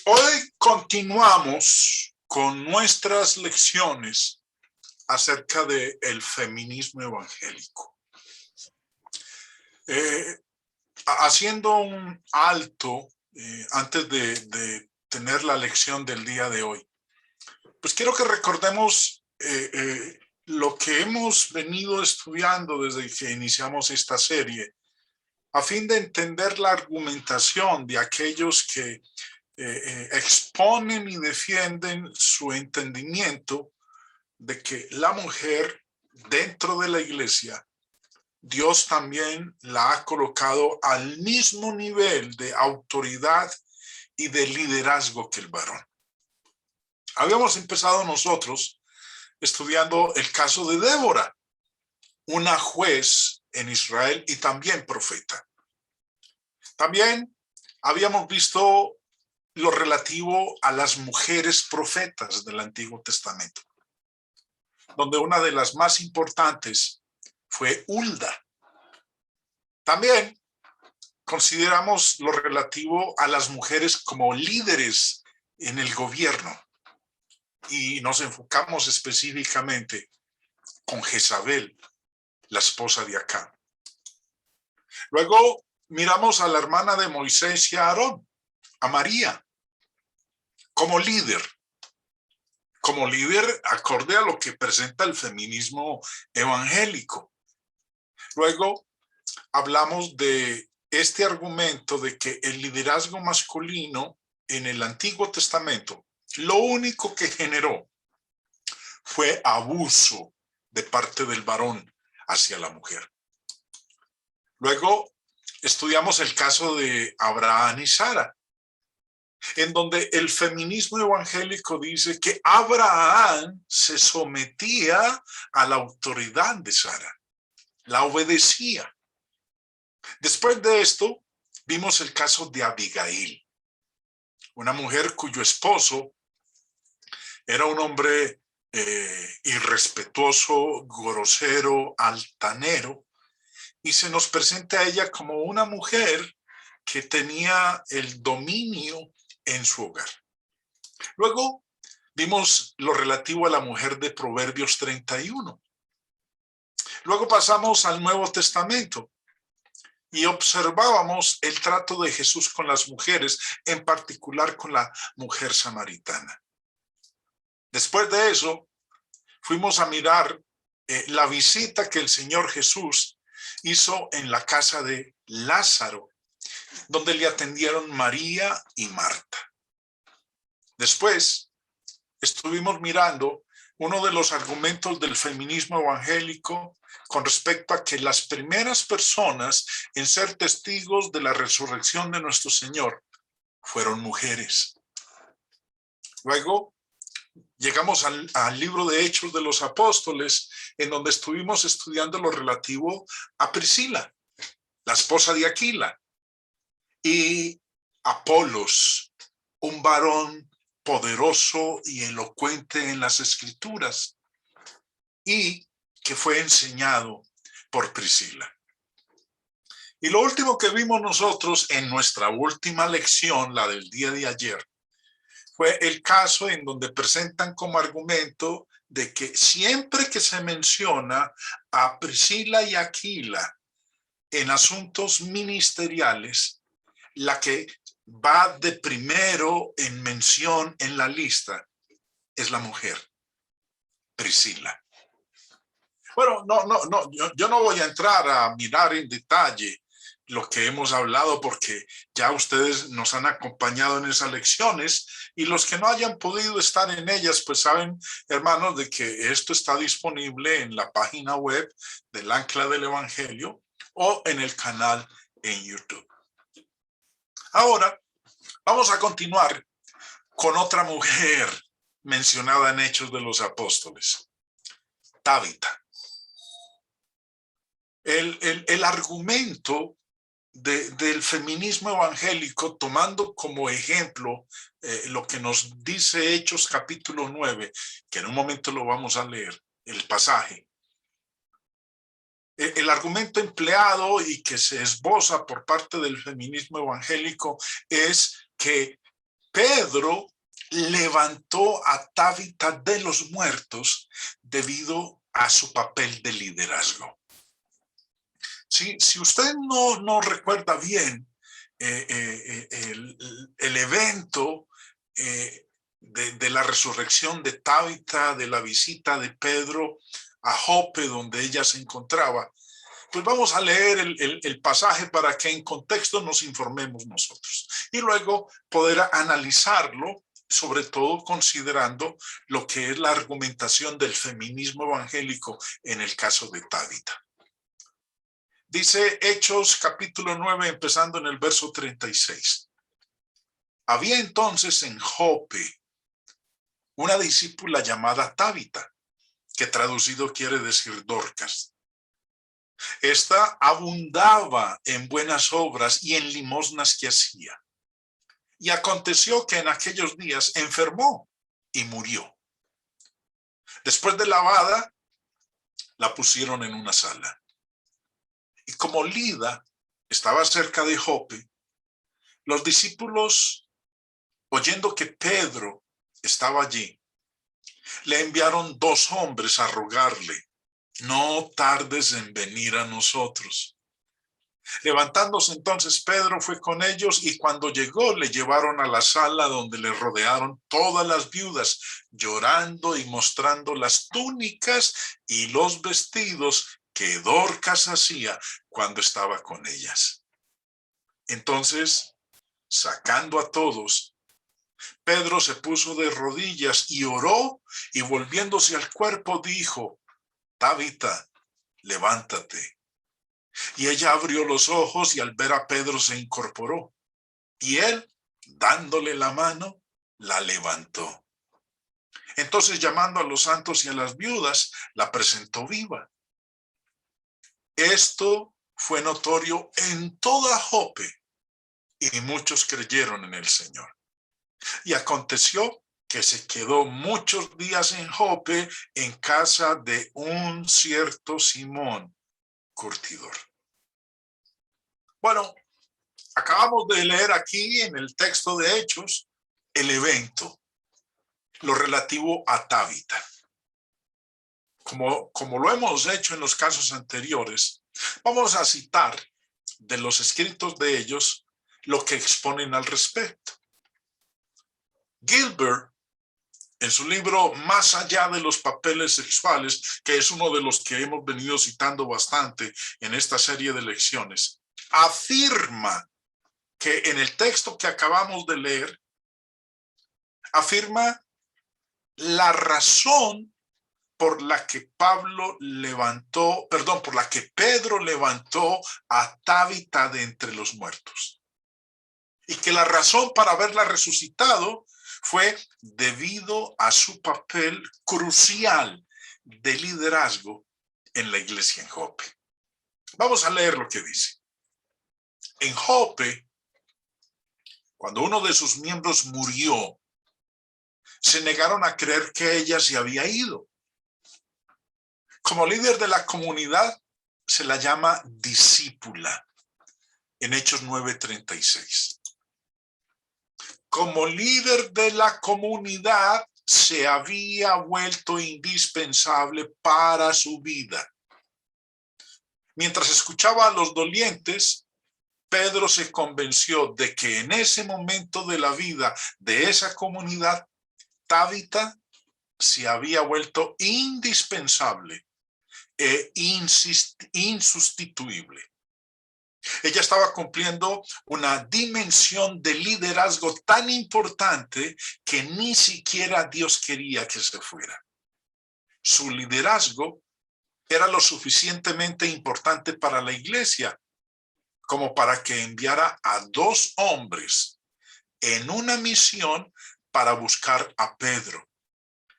Hoy continuamos con nuestras lecciones acerca del feminismo evangélico. Haciendo un alto antes de tener la lección del día de hoy, pues quiero que recordemos lo que hemos venido estudiando desde que iniciamos esta serie, a fin de entender la argumentación de aquellos que exponen y defienden su entendimiento de que la mujer dentro de la iglesia, Dios también la ha colocado al mismo nivel de autoridad y de liderazgo que el varón. Habíamos empezado nosotros estudiando el caso de Débora, una juez en Israel y también profeta. También habíamos visto lo relativo a las mujeres profetas del Antiguo Testamento, donde una de las más importantes fue Hulda. También consideramos lo relativo a las mujeres como líderes en el gobierno y nos enfocamos específicamente con Jezabel, la esposa de Acab. Luego miramos a la hermana de Moisés y a Aarón, a María, como líder acorde a lo que presenta el feminismo evangélico. Luego hablamos de este argumento de que el liderazgo masculino en el Antiguo Testamento lo único que generó fue abuso de parte del varón hacia la mujer. Luego estudiamos el caso de Abraham y Sara, en donde el feminismo evangélico dice que Abraham se sometía a la autoridad de Sara, la obedecía. Después de esto, vimos el caso de Abigail, una mujer cuyo esposo era un hombre irrespetuoso, grosero, altanero, y se nos presenta a ella como una mujer que tenía el dominio en su hogar. Luego vimos lo relativo a la mujer de Proverbios 31. Luego pasamos al Nuevo Testamento y observábamos el trato de Jesús con las mujeres, en particular con la mujer samaritana. Después de eso, fuimos a mirar la visita que el Señor Jesús hizo en la casa de Lázaro, donde le atendieron María y Marta. Después estuvimos mirando uno de los argumentos del feminismo evangélico con respecto a que las primeras personas en ser testigos de la resurrección de nuestro Señor fueron mujeres. Luego llegamos al libro de Hechos de los Apóstoles, en donde estuvimos estudiando lo relativo a Priscila, la esposa de Aquila, y Apolos, un varón poderoso y elocuente en las Escrituras, y que fue enseñado por Priscila. Y lo último que vimos nosotros en nuestra última lección, la del día de ayer, fue el caso en donde presentan como argumento de que siempre que se menciona a Priscila y Aquila en asuntos ministeriales, la que va de primero en mención en la lista es la mujer, Priscila. Bueno, yo no voy a entrar a mirar en detalle lo que hemos hablado porque ya ustedes nos han acompañado en esas lecciones y los que no hayan podido estar en ellas, pues saben, hermanos, de que esto está disponible en la página web del Ancla del Evangelio o en el canal en YouTube. Ahora, vamos a continuar con otra mujer mencionada en Hechos de los Apóstoles, Tabita. El argumento del feminismo evangélico, tomando como ejemplo lo que nos dice Hechos capítulo 9, que en un momento lo vamos a leer, el pasaje. El argumento empleado y que se esboza por parte del feminismo evangélico es que Pedro levantó a Tabita de los muertos debido a su papel de liderazgo. Si usted no recuerda bien el evento de la resurrección de Tabita, de la visita de Pedro a Jope, donde ella se encontraba, pues vamos a leer el pasaje para que en contexto nos informemos nosotros y luego poder analizarlo, sobre todo considerando lo que es la argumentación del feminismo evangélico en el caso de Tabita. Dice Hechos capítulo 9, empezando en el verso 36. Había entonces en Jope una discípula llamada Tabita, que traducido quiere decir Dorcas. Esta abundaba en buenas obras y en limosnas que hacía. Y aconteció que en aquellos días enfermó y murió. Después de lavada, la pusieron en una sala. Y como Lida estaba cerca de Jope, los discípulos, oyendo que Pedro estaba allí, le enviaron 2 hombres a rogarle: no tardes en venir a nosotros. Levantándose entonces Pedro fue con ellos, y cuando llegó le llevaron a la sala donde le rodearon todas las viudas, llorando y mostrando las túnicas y los vestidos que Dorcas hacía cuando estaba con ellas. Entonces, sacando a todos, Pedro se puso de rodillas y oró, y volviéndose al cuerpo dijo: Tabita, levántate. Y ella abrió los ojos y al ver a Pedro se incorporó. Y él, dándole la mano, la levantó. Entonces, llamando a los santos y a las viudas, la presentó viva. Esto fue notorio en toda Jope, y muchos creyeron en el Señor. Y aconteció que se quedó muchos días en Jope, en casa de un cierto Simón, curtidor. Bueno, acabamos de leer aquí en el texto de Hechos el evento, lo relativo a Tabita. Como lo hemos hecho en los casos anteriores, vamos a citar de los escritos de ellos lo que exponen al respecto. Gilbert, en su libro Más allá de los papeles sexuales, que es uno de los que hemos venido citando bastante en esta serie de lecciones, afirma que en el texto que acabamos de leer, afirma la razón por la que por la que Pedro levantó a Tabita de entre los muertos. Y que la razón para haberla resucitado fue debido a su papel crucial de liderazgo en la iglesia en Jope. Vamos a leer lo que dice. En Jope, cuando uno de sus miembros murió, se negaron a creer que ella se había ido. Como líder de la comunidad, se la llama discípula, en Hechos 9:36. Como líder de la comunidad, se había vuelto indispensable para su vida. Mientras escuchaba a los dolientes, Pedro se convenció de que en ese momento de la vida de esa comunidad, Tabita se había vuelto indispensable e insustituible. Ella estaba cumpliendo una dimensión de liderazgo tan importante que ni siquiera Dios quería que se fuera. Su liderazgo era lo suficientemente importante para la iglesia como para que enviara a 2 hombres en una misión para buscar a Pedro,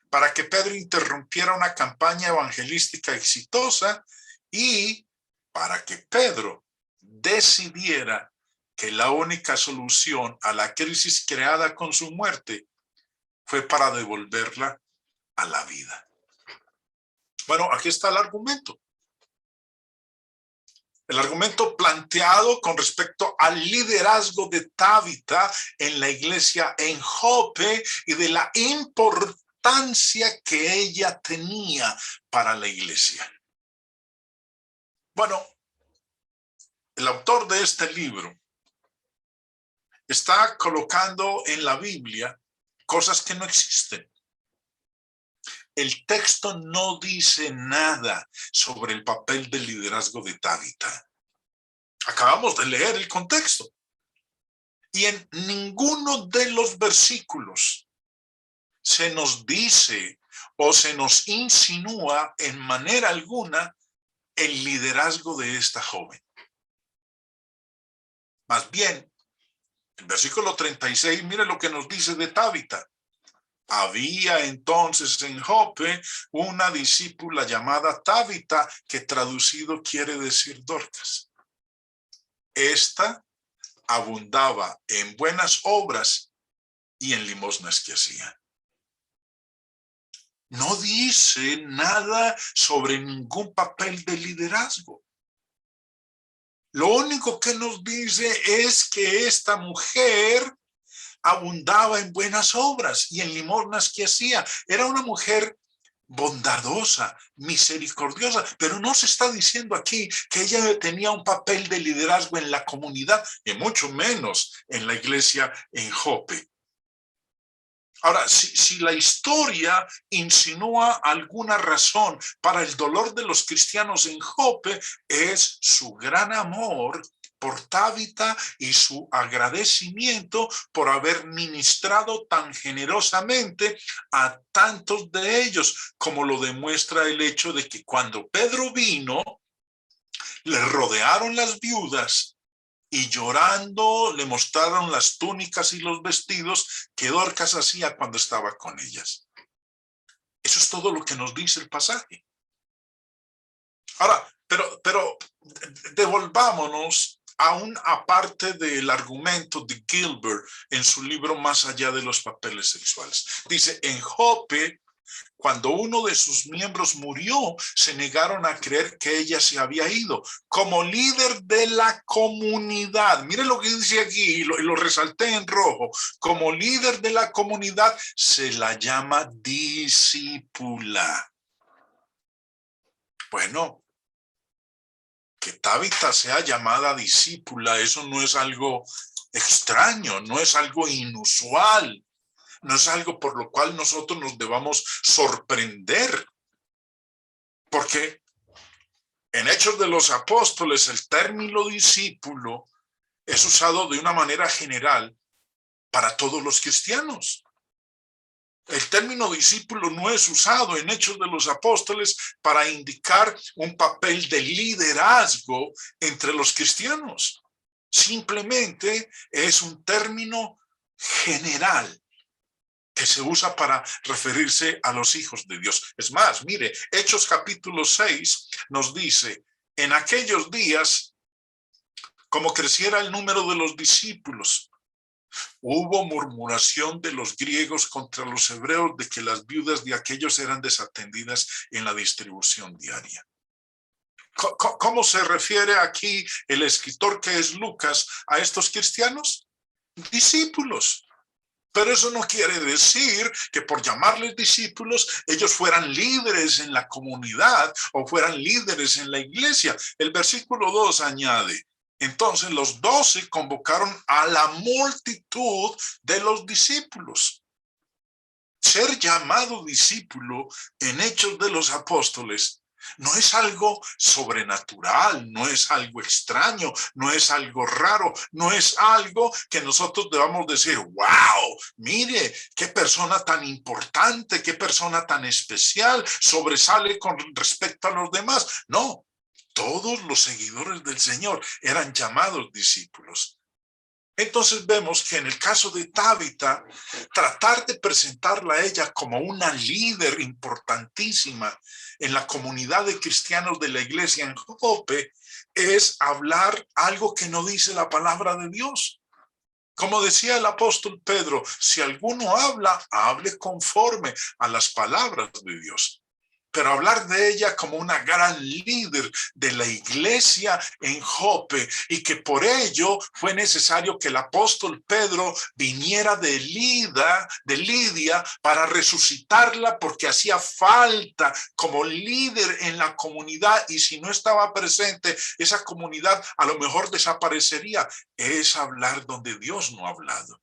para que Pedro interrumpiera una campaña evangelística exitosa y para que Pedro decidiera que la única solución a la crisis creada con su muerte fue para devolverla a la vida. Bueno, aquí está el argumento. El argumento planteado con respecto al liderazgo de Tabita en la iglesia en Jope y de la importancia que ella tenía para la iglesia. Bueno, el autor de este libro está colocando en la Biblia cosas que no existen. El texto no dice nada sobre el papel del liderazgo de Tabita. Acabamos de leer el contexto. Y en ninguno de los versículos se nos dice o se nos insinúa en manera alguna el liderazgo de esta joven. Más bien, el versículo 36, mire lo que nos dice de Tabita. Había entonces en Jope una discípula llamada Tabita, que traducido quiere decir Dorcas. Esta abundaba en buenas obras y en limosnas que hacía. No dice nada sobre ningún papel de liderazgo. Lo único que nos dice es que esta mujer abundaba en buenas obras y en limosnas que hacía. Era una mujer bondadosa, misericordiosa, pero no se está diciendo aquí que ella tenía un papel de liderazgo en la comunidad, y mucho menos en la iglesia en Jope. Ahora, si la historia insinúa alguna razón para el dolor de los cristianos en Jope, es su gran amor por Tabita y su agradecimiento por haber ministrado tan generosamente a tantos de ellos, como lo demuestra el hecho de que cuando Pedro vino, le rodearon las viudas y llorando le mostraron las túnicas y los vestidos que Dorcas hacía cuando estaba con ellas. Eso es todo lo que nos dice el pasaje. Ahora, pero devolvámonos aún aparte del argumento de Gilbert en su libro Más allá de los papeles sexuales. Dice, en Jope, cuando uno de sus miembros murió, se negaron a creer que ella se había ido. Como líder de la comunidad, mire lo que dice aquí, y lo resalté en rojo, como líder de la comunidad se la llama discípula. Bueno, que Tabita sea llamada discípula, eso no es algo extraño, no es algo inusual. No es algo por lo cual nosotros nos debamos sorprender, porque en Hechos de los Apóstoles el término discípulo es usado de una manera general para todos los cristianos. El término discípulo no es usado en Hechos de los Apóstoles para indicar un papel de liderazgo entre los cristianos. Simplemente es un término general que se usa para referirse a los hijos de Dios. Es más, mire, Hechos capítulo 6 nos dice, en aquellos días, como creciera el número de los discípulos, hubo murmuración de los griegos contra los hebreos de que las viudas de aquellos eran desatendidas en la distribución diaria. ¿Cómo se refiere aquí el escritor, que es Lucas, a estos cristianos? Discípulos. Pero eso no quiere decir que por llamarles discípulos ellos fueran líderes en la comunidad o fueran líderes en la iglesia. El versículo 2 añade, entonces los 12 convocaron a la multitud de los discípulos. Ser llamado discípulo en Hechos de los Apóstoles no es algo sobrenatural, no es algo extraño, no es algo raro, no es algo que nosotros debamos decir, wow, mire, qué persona tan importante, qué persona tan especial, sobresale con respecto a los demás. No, todos los seguidores del Señor eran llamados discípulos. Entonces vemos que en el caso de Tabita, tratar de presentarla a ella como una líder importantísima en la comunidad de cristianos de la iglesia en Jope es hablar algo que no dice la palabra de Dios. Como decía el apóstol Pedro, si alguno habla, hable conforme a las palabras de Dios. pero hablar de ella como una gran líder de la iglesia en Jope, y que por ello fue necesario que el apóstol Pedro viniera de Lidia para resucitarla, porque hacía falta como líder en la comunidad, y si no estaba presente, esa comunidad a lo mejor desaparecería. Es hablar donde Dios no ha hablado.